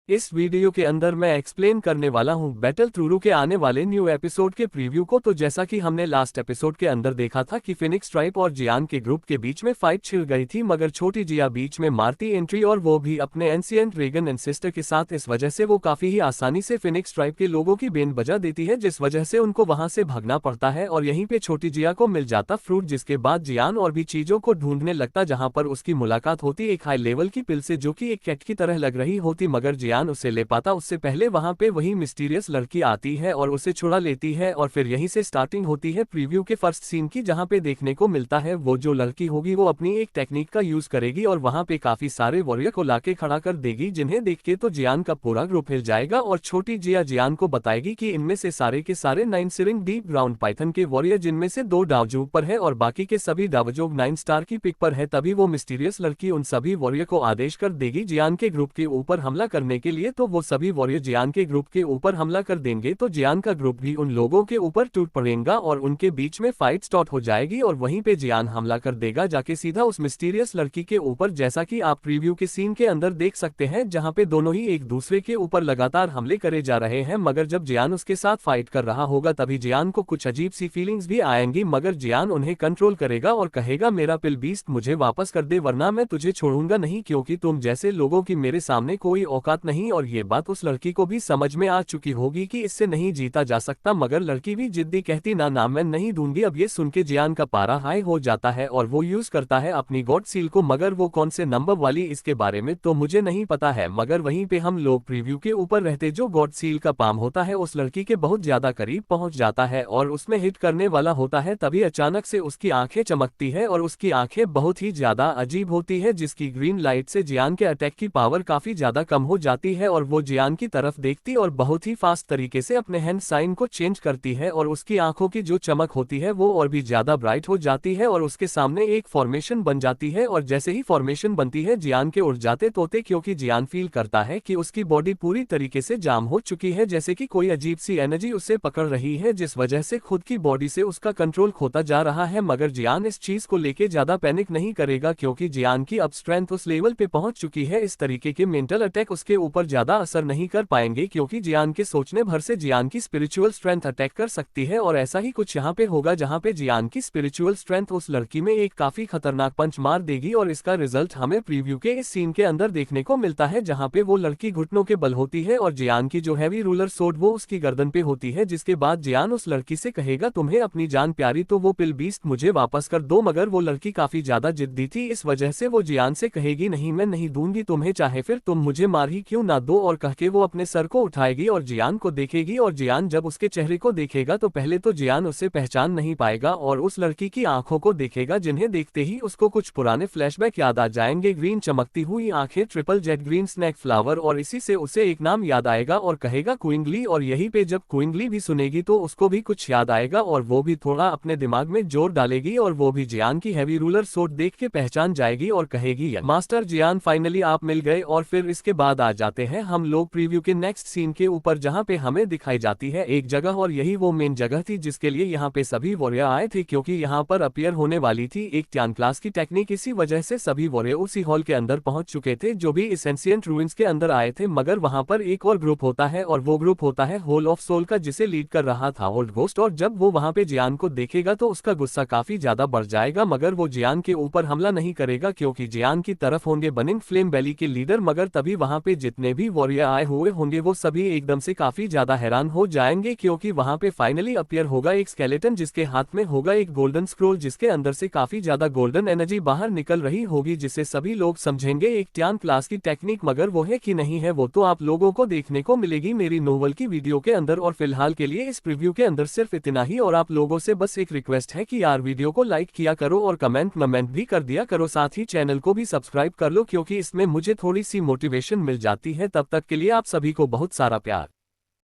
इस वीडियो के अंदर मैं एक्सप्लेन करने वाला हूं बैटल टूरू के आने वाले न्यू एपिसोड के प्रीव्यू को। तो जैसा कि हमने लास्ट एपिसोड के अंदर देखा था कि फिनिक्स ट्राइब और जियान के ग्रुप के बीच में फाइट छिड़ गई थी, मगर छोटी जिया बीच में मारती एंट्री और वो भी अपने एंशिएंट ड्रैगन एंसेस्टर के साथ। इस वजह से वो काफी ही आसानी से फिनिक्स ट्राइब के लोगों की बेन बजा देती है, जिस वजह से उनको वहां से भागना पड़ता है और यहीं पे छोटी जिया को मिल जाता फ्रूट, जिसके बाद जियान और भी चीजों को ढूंढने लगता, जहां पर उसकी मुलाकात होती एक हाई लेवल की पिल से जो कि एक कैट की तरह लग रही होती, मगर जियान उसे ले पाता उससे पहले वहां पे वही मिस्टीरियस लड़की आती है और उसे छुड़ा लेती है। और फिर यहीं से स्टार्टिंग होती है प्रीव्यू के फर्स्ट सीन की, जहां पे देखने को मिलता है वो जो लड़की होगी वो अपनी एक टेक्निक का यूज करेगी और वहां पे काफी सारे वॉरियर को लाके खड़ा कर देगी, जिन्हें देख के तो जियान का पूरा ग्रुप हिल जाएगा। और छोटी जिया जियान को बताएगी कि इनमें से सारे के सारे 9 सिरिंग डीप ग्राउंड पाइथन के वॉरियर, जिनमें से 2 डावजोग पर है और बाकी के सभी डावजोग 9 स्टार की पिक पर है। तभी वो मिस्टीरियस लड़की उन सभी वॉरियर को आदेश कर देगी जियान के ग्रुप के ऊपर हमला करने के लिए। तो वो सभी वॉरियर जियान के ग्रुप के ऊपर हमला कर देंगे, तो जियान का ग्रुप भी उन लोगों के ऊपर टूट पड़ेगा और उनके बीच में फाइट स्टार्ट हो जाएगी। और वहीं पे जियान हमला कर देगा जाके सीधा उस मिस्टीरियस लड़की के ऊपर, जैसा कि आप प्रीव्यू के सीन के अंदर देख सकते हैं, जहां पे दोनों ही एक दूसरे के ऊपर लगातार हमले करे जा रहे हैं। मगर जब जियान उसके साथ फाइट कर रहा होगा तभी जियान को कुछ अजीब सी फीलिंग्स भी आएंगी, मगर जियान उन्हें कंट्रोल करेगा और कहेगा मेरा पिल बीस्ट मुझे वापस कर दे, वरना मैं तुझे छोड़ूंगा नहीं, क्योंकि तुम जैसे लोगों की मेरे सामने कोई औकात नहीं। और ये बात उस लड़की को भी समझ में आ चुकी होगी कि इससे नहीं जीता जा सकता, मगर लड़की भी जिद्दी कहती ना ना मैं नहीं दूंगी। अब ये सुन के जियान का पारा हाई हो जाता है और वो यूज करता है अपनी गॉड सील को, मगर वो कौन से नंबर वाली इसके बारे में तो मुझे नहीं पता है। मगर वहीं पे हम लोग प्रीव्यू के ऊपर रहते जो गॉड सील का पाम होता है उस लड़की के बहुत ज्यादा करीब पहुंच जाता है और उसमें हिट करने वाला होता है। तभी अचानक से उसकी आंखें चमकती है और उसकी आंखें बहुत ही ज्यादा अजीब होती है, जिसकी ग्रीन लाइट से जियान के अटैक की पावर काफी ज्यादा कम हो जाती है। और वो जियान की तरफ देखती और बहुत ही फास्ट तरीके से अपने हैंड साइन को चेंज करती है और उसकी आंखों की जो चमक होती है वो और भी ज्यादा ब्राइट हो जाती है और उसके सामने एक फॉर्मेशन बन जाती है। और जैसे ही फॉर्मेशन बनती है जियान के उड़ जाते तोते, क्योंकि जियान फील करता है कि उसकी बॉडी पूरी तरीके से जाम हो चुकी है, जैसे कि कोई अजीब सी एनर्जी उसे पकड़ रही है, जिस वजह से खुद की बॉडी से उसका कंट्रोल खोता जा रहा है। मगर जियान इस चीज को लेके ज्यादा पैनिक नहीं करेगा, क्योंकि जियान की अब स्ट्रेंथ उस लेवल पे पहुंच चुकी है। इस तरीके के मेंटल अटैक उसके ऊपर ज्यादा असर नहीं कर पाएंगे, क्योंकि जियान के सोचने भर से जियान की स्पिरिचुअल स्ट्रेंथ अटैक कर सकती है। और ऐसा ही कुछ यहाँ पे होगा, जहाँ पे जियान की स्पिरिचुअल स्ट्रेंथ उस लड़की में एक काफी खतरनाक पंच मार देगी और इसका रिजल्ट हमें प्रीव्यू के इस सीन के अंदर देखने को मिलता है, जहाँ पे वो लड़की घुटनों के बल होती है और जियान की जो हैवी रूलर सोड वो उसकी गर्दन पे होती है। जिसके बाद जियान उस लड़की से कहेगा तुम्हें अपनी जान प्यारी तो वो पिल बीस्ट मुझे वापस कर दो, मगर वो लड़की काफी ज्यादा जिद्दी थी, इस वजह से वो जियान से कहेगी नहीं मैं नहीं दूंगी तुम्हें, चाहे फिर तुम मुझे मार ही क्यों ना दो। और कह के वो अपने सर को उठाएगी और जियान को देखेगी और जियान जब उसके चेहरे को देखेगा तो पहले तो जियान उसे पहचान नहीं पाएगा और उस लड़की की आंखों को देखेगा, जिन्हें देखते ही उसको कुछ पुराने फ्लैशबैक याद आ जाएंगे। ग्रीन चमकती हुई आंखें, triple jet green snake flower, और इसी से उसे एक नाम याद आएगा और कहेगा क्विंगली। और यहीं पे जब क्विंगली भी सुनेगी तो उसको भी कुछ याद आएगा और वो भी थोड़ा अपने दिमाग में जोर डालेगी और वो भी जियान की हैवी रूलर सोड देख के पहचान जाएगी और कहेगी मास्टर जियान फाइनली आप मिल गए। और फिर इसके बाद आ जाते हैं हम लोग प्रीव्यू के नेक्स्ट सीन के ऊपर, जहाँ पे हमें दिखाई जाती है एक जगह और यही वो मेन जगह थी जिसके लिए यहाँ पे सभी वॉरियर आए थे, क्योंकि यहाँ पर अपीयर होने वाली थी एक ट्यान क्लास की टेक्निक। इसी वजह से सभी वॉरियर उसी हॉल के अंदर पहुंच चुके थे जो भी इस एंशिएंट रूइंस के अंदर आए थे। मगर वहां पर एक और ग्रुप होता है और वो ग्रुप होता है होल ऑफ सोल का, जिसे लीड कर रहा था ओल्ड घोस्ट। और जब वो वहां पे जियान को देखेगा तो उसका गुस्सा काफी ज्यादा बढ़ जाएगा, मगर वो जियान के ऊपर हमला नहीं करेगा, क्योंकि जियान की तरफ होंगे बनिंग फ्लेम वैली के लीडर। मगर तभी वहां पे जितने भी वॉरियर आए हुए होंगे वो सभी एकदम से काफी ज्यादा हैरान हो जाएंगे, क्योंकि वहां पे फाइनली अपीयर होगा एक स्केलेटन, जिसके हाथ में होगा एक गोल्डन स्क्रोल, जिसके अंदर से काफी ज्यादा गोल्डन एनर्जी बाहर निकल रही होगी, जिसे सभी लोग समझेंगे एक ट्यान क्लास की टेक्निक। मगर वो है कि नहीं है वो तो आप लोगों को देखने को मिलेगी मेरी नोवेल की वीडियो के अंदर। और फिलहाल के लिए इस प्रीव्यू के अंदर सिर्फ इतना ही, और आप लोगों से बस एक रिक्वेस्ट है कि यार वीडियो को लाइक किया करो और कमेंट भी कर दिया करो, साथ ही चैनल को भी सब्सक्राइब कर लो, क्योंकि इसमें मुझे थोड़ी सी मोटिवेशन मिल जाती है। तब तक के लिए आप सभी को बहुत सारा प्यार।